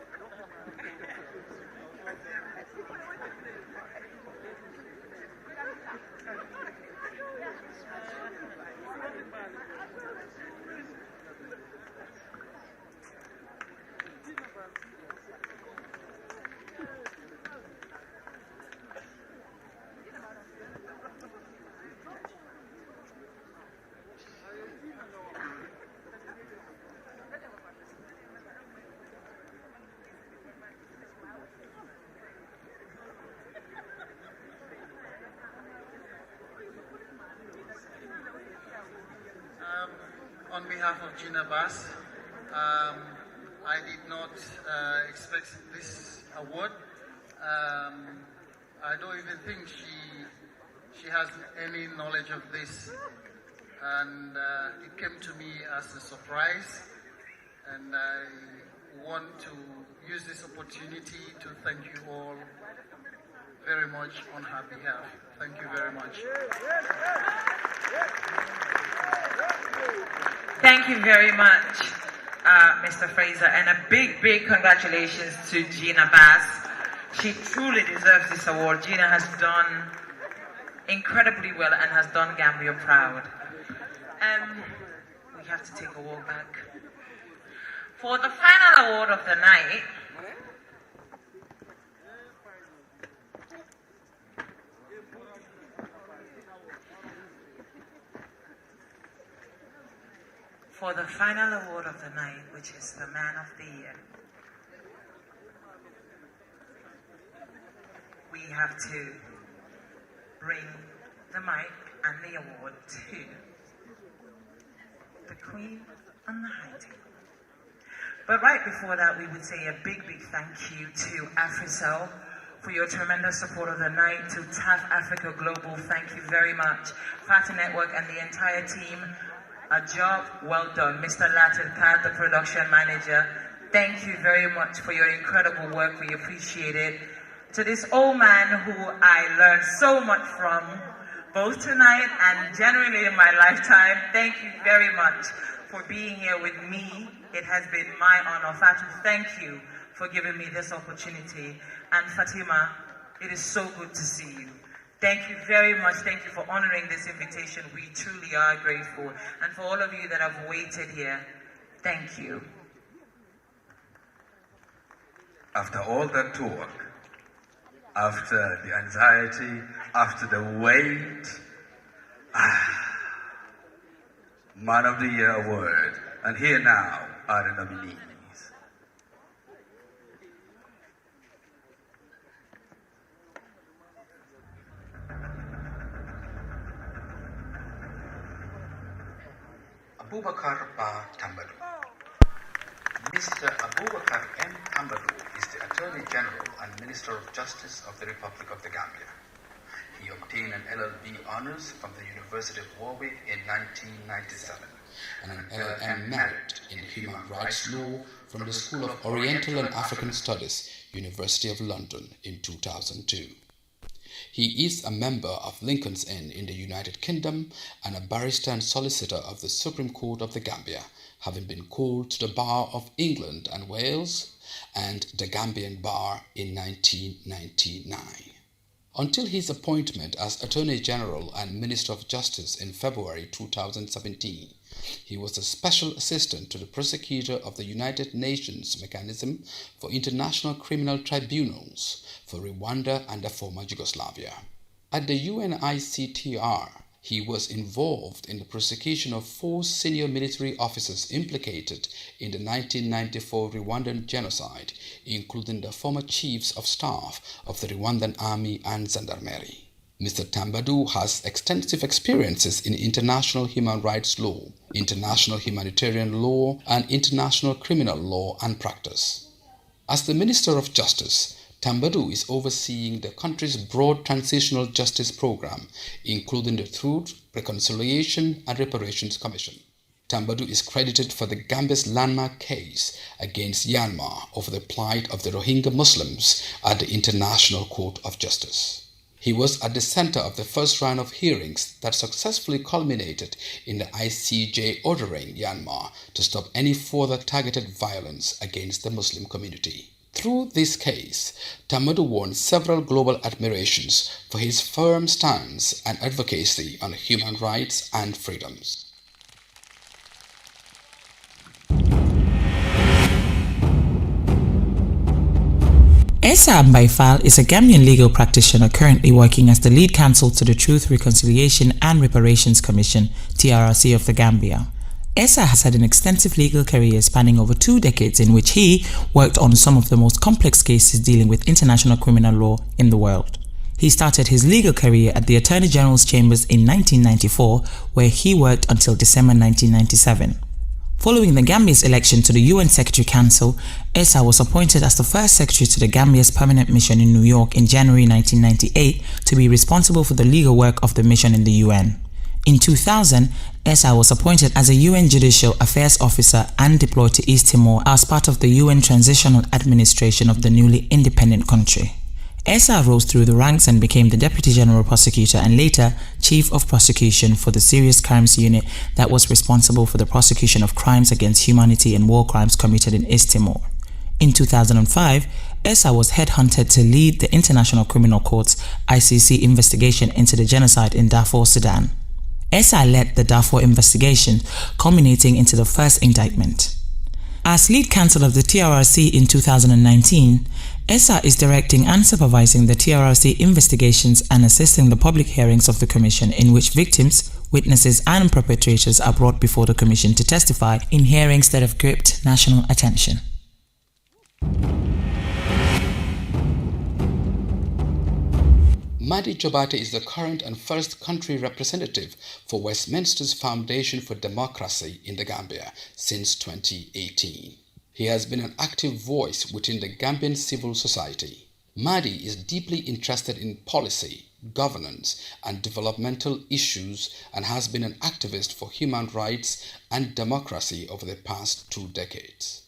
Speaker 9: On behalf of Gina Bass, I did not expect this award. I don't even think she has any knowledge of this, and it came to me as a surprise, and I want to use this opportunity to thank you all very much on her behalf. Thank you very much.
Speaker 7: Thank you very much, Mr. Fraser, and a big, big congratulations to Gina Bass. She truly deserves this award. Gina has done incredibly well and has done Gambia proud. We have to take a walk back. For the final award of the night, which is the Man of the Year, we have to bring the mic and the award to the Queen on the high table. But right before that, we would say a big, big thank you to AfriCell for your tremendous support of the night, to TAF Africa Global, thank you very much, Fatu Network and the entire team. A job well done. Mr. Latin Kat, the production manager, thank you very much for your incredible work. We appreciate it. To this old man who I learned so much from, both tonight and generally in my lifetime, thank you very much for being here with me. It has been my honor. Fatu, thank you for giving me this opportunity. And Fatima, it is so good to see you. Thank you very much. Thank you for honoring this invitation. We truly are grateful. And for all of you that have waited here, thank you.
Speaker 17: After all that talk, after the anxiety, after the wait, Man of the Year Award. And here now are the nominees.
Speaker 15: Abu Bakr Tambadou. Mr. Abu Bakr M. Tambadou is the Attorney General and Minister of Justice of the Republic of the Gambia. He obtained an LLB honors from the University of Warwick in 1997
Speaker 18: and an LLM merit in Human Rights Law from the School of Oriental and African Studies, University of London in 2002. He is a member of Lincoln's Inn in the United Kingdom and a barrister and solicitor of the Supreme Court of the Gambia, having been called to the Bar of England and Wales and the Gambian Bar in 1999. Until his appointment as Attorney General and Minister of Justice in February 2017, he was a special assistant to the prosecutor of the United Nations Mechanism for International Criminal Tribunals for Rwanda and the former Yugoslavia. At the UNICTR, he was involved in the prosecution of 4 senior military officers implicated in the 1994 Rwandan genocide, including the former chiefs of staff of the Rwandan Army and Gendarmerie. Mr. Tambadou has extensive experiences in international human rights law, international humanitarian law, and international criminal law and practice. As the Minister of Justice, Tambadou is overseeing the country's broad transitional justice program, including the Truth, Reconciliation and Reparations Commission. Tambadou is credited for the Gambia's landmark case against Myanmar over the plight of the Rohingya Muslims at the International Court of Justice. He was at the center of the first round of hearings that successfully culminated in the ICJ ordering Myanmar to stop any further targeted violence against the Muslim community. Through this case, Tambadou won several global admirations for his firm stance and advocacy on human rights and freedoms.
Speaker 7: Esa Mbaifal is a Gambian legal practitioner currently working as the lead counsel to the Truth, Reconciliation and Reparations Commission, TRRC of the Gambia. Esa has had an extensive legal career spanning over 2 decades in which he worked on some of the most complex cases dealing with international criminal law in the world. He started his legal career at the Attorney General's Chambers in 1994, where he worked until December 1997. Following the Gambia's election to the UN Secretary Council, Esa was appointed as the first secretary to the Gambia's permanent mission in New York in January 1998 to be responsible for the legal work of the mission in the UN. In 2000, Esa was appointed as a UN Judicial Affairs Officer and deployed to East Timor as part of the UN Transitional Administration of the newly independent country. Esa rose through the ranks and became the Deputy General Prosecutor and later Chief of Prosecution for the Serious Crimes Unit that was responsible for the prosecution of crimes against humanity and war crimes committed in East Timor. In 2005, Esa was headhunted to lead the International Criminal Court's ICC investigation into the genocide in Darfur, Sudan. Esa led the Darfur investigation, culminating into the first indictment. As lead counsel of the TRRC in 2019, Esa is directing and supervising the TRRC investigations and assisting the public hearings of the Commission in which victims, witnesses and perpetrators are brought before the Commission to testify in hearings that have gripped national attention.
Speaker 18: Maddi Ciabatta is the current and first country representative for Westminster's Foundation for Democracy in the Gambia since 2018. He has been an active voice within the Gambian civil society. Maddi is deeply interested in policy, governance, and developmental issues and has been an activist for human rights and democracy over the past 2 decades.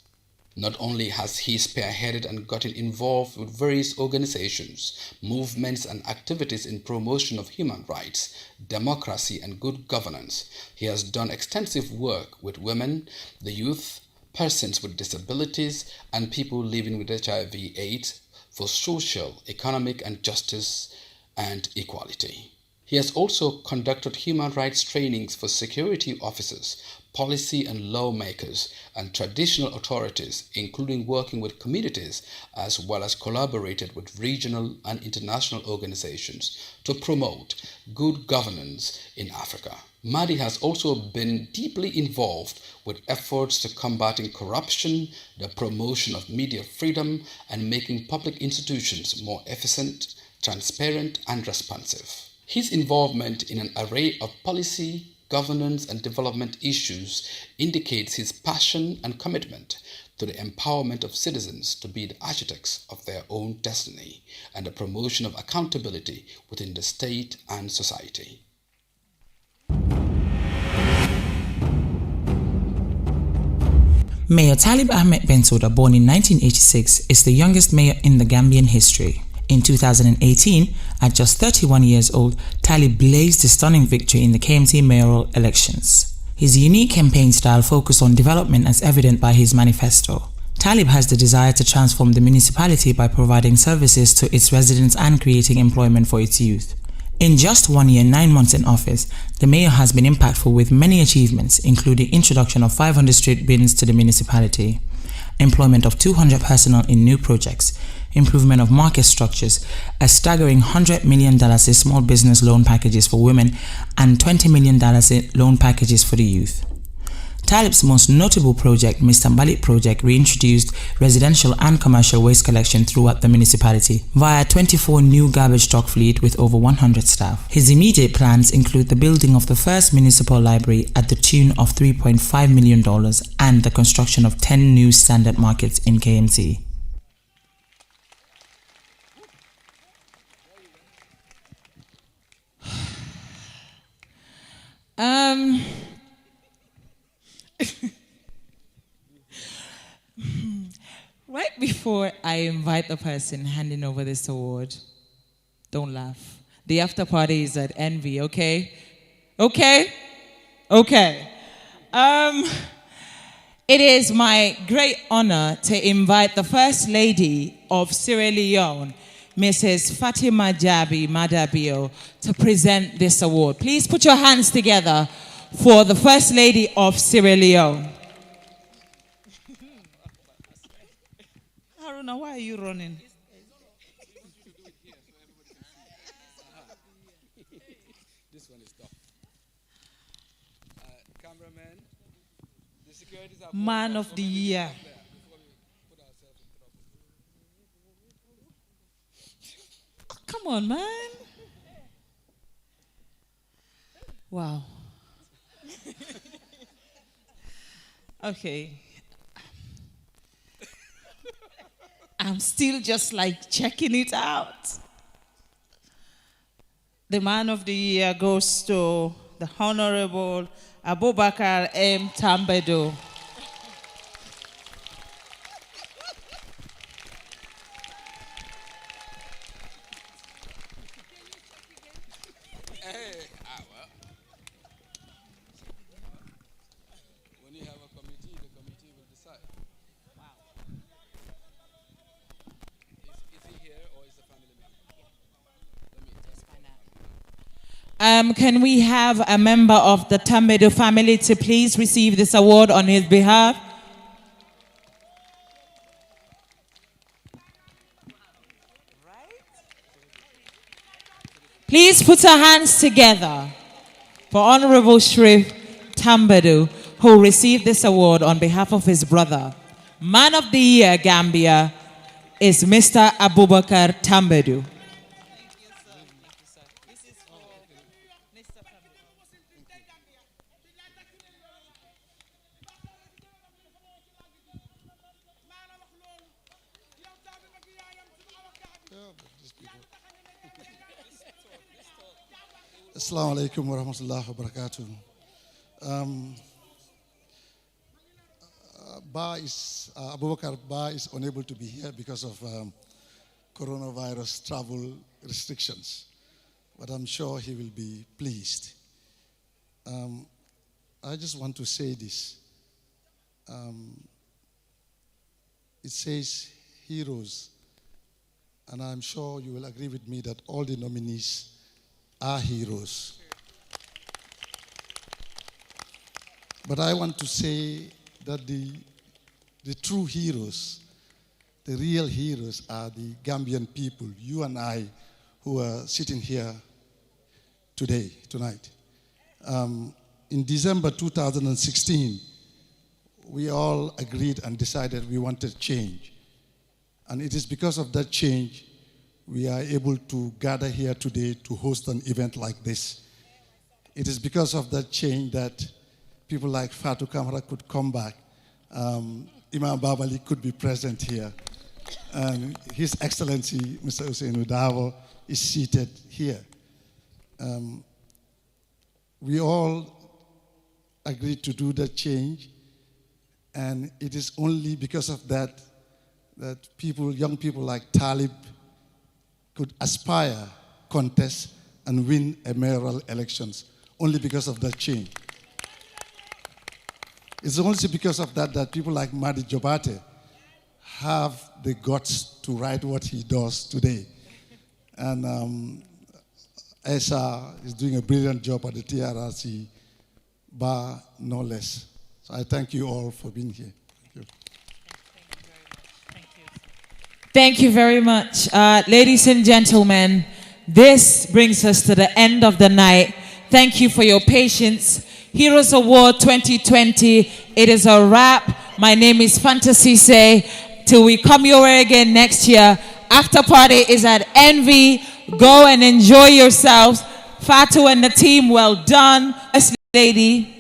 Speaker 18: Not only has he spearheaded and gotten involved with various organizations, movements, and activities in promotion of human rights, democracy, and good governance, he has done extensive work with women, the youth, persons with disabilities, and people living with HIV/AIDS for social, economic, and justice and equality. He has also conducted human rights trainings for security officers, policy and lawmakers, and traditional authorities, including working with communities, as well as collaborated with regional and international organizations to promote good governance in Africa. Maddi has also been deeply involved with efforts to combating corruption, the promotion of media freedom, and making public institutions more efficient, transparent, and responsive. His involvement in an array of policy, governance, and development issues indicates his passion and commitment to the empowerment of citizens to be the architects of their own destiny and the promotion of accountability within the state and society.
Speaker 7: Mayor Talib Ahmed Bensouda, born in 1986, is the youngest mayor in the Gambian history. In 2018, at just 31 years old, Talib blazed a stunning victory in the KMT mayoral elections. His unique campaign style focused on development as evident by his manifesto. Talib has the desire to transform the municipality by providing services to its residents and creating employment for its youth. In just 1 year, 9 months in office, the mayor has been impactful with many achievements, including introduction of 500 street bins to the municipality, employment of 200 personnel in new projects, improvement of market structures, a staggering $100 million in small business loan packages for women, and $20 million in loan packages for the youth. Talib's most notable project, Mr. Mbalit Project, reintroduced residential and commercial waste collection throughout the municipality via 24 new garbage truck fleet with over 100 staff. His immediate plans include the building of the first municipal library at the tune of $3.5 million and the construction of 10 new standard markets in KMT. Right before I invite the person handing over this award, don't laugh. The after party is at Envy, okay? Okay? Okay. It is my great honor to invite the First Lady of Sierra Leone, Mrs. Fatima Jabi Madabio, to present this award. Please put your hands together for the First Lady of Sierra Leone.
Speaker 13: Haruna, why are you running?
Speaker 2: This one is tough. Cameraman, the securities are
Speaker 13: Man of the Year. Come on, man. Wow. Okay. I'm still just like checking it out. The Man of the Year goes to the Honorable Abu Bakr M. Tambedo.
Speaker 2: When you have a committee, the committee will decide. Wow. Is he here or is the family member? Let me just find out.
Speaker 4: Can we have a member of the Tambedo family to please receive this award on his behalf? Please put our hands together for Honorable Sharif Tambedo, who received this award on behalf of his brother. Man of the Year Gambia is Mr. Abu Bakr Tambedo.
Speaker 9: Assalamu alaikum wa rahmatullahi wa barakatuh. Abu Bakr Ba is unable to be here because of coronavirus travel restrictions, but I'm sure he will be pleased. I just want to say this. It says heroes, and I'm sure you will agree with me that all the nominees are heroes. But I want to say that the true heroes, the real heroes are the Gambian people, you and I, who are sitting here tonight. In December 2016, we all agreed and decided we wanted change. And it is because of that change we are able to gather here today to host an event like this. It is because of that change that people like Fatu Kamara could come back. Imam Babali could be present here. And His Excellency, Mr. Hussein Udavo, is seated here. We all agreed to do that change, and it is only because of that that young people like Talib could aspire, contest, and win a mayoral elections, only because of that change. It's only because of that people like Maddi Ciabatta have the guts to write what he does today. And Esa is doing a brilliant job at the TRRC, bar no less. So I thank you all for being here. Thank you.
Speaker 4: Thank you very much. Ladies and gentlemen, this brings us to the end of the night. Thank you for your patience. Heroes Award 2020, it is a wrap. My name is Fantasy Say. Till we come your way again next year, after party is at Envy. Go and enjoy yourselves. Fatu and the team, well done. Lady.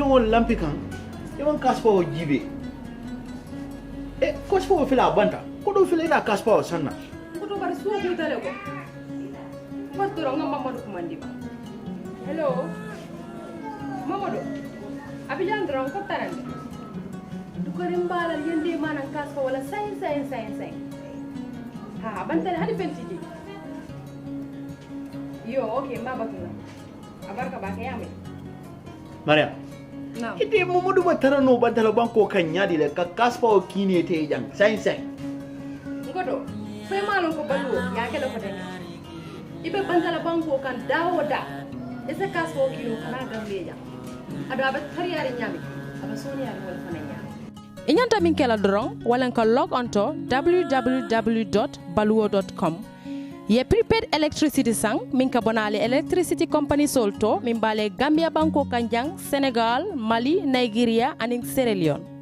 Speaker 19: Lampikan, even Casper Jibe. Eh, coach for Phila Banta. Could you fill in a Casper or Sana?
Speaker 20: What over so good? What's the wrong Mamma Mandiba? Hello, Mamma. Abijan drunk for Tarant. To Karimbal and Yendi man and Casper will a sign. Ha, Banta had a penty. Yo, okay, Mabatuna. Abarka Bakayami.
Speaker 19: Maria. Ite Momodu Matara no Bantala Banco Canyadi, like a Casper or Kine Tajan, sign.
Speaker 20: Godo, Femano Balu, Yakela Potena. If a Bantala Banco can da, it's a Casper Kino Kanaga Leja. Adabat Kariari Yami, Abasonia Wolfanaya.
Speaker 21: Inyanta Minkela Drong, Walanka log onto www.baluo.com. Ye prepaid electricity sang minka bonale electricity company solto mimbale Gambia Banko Kanjang, Senegal, Mali, Nigeria and in Sierra Leone.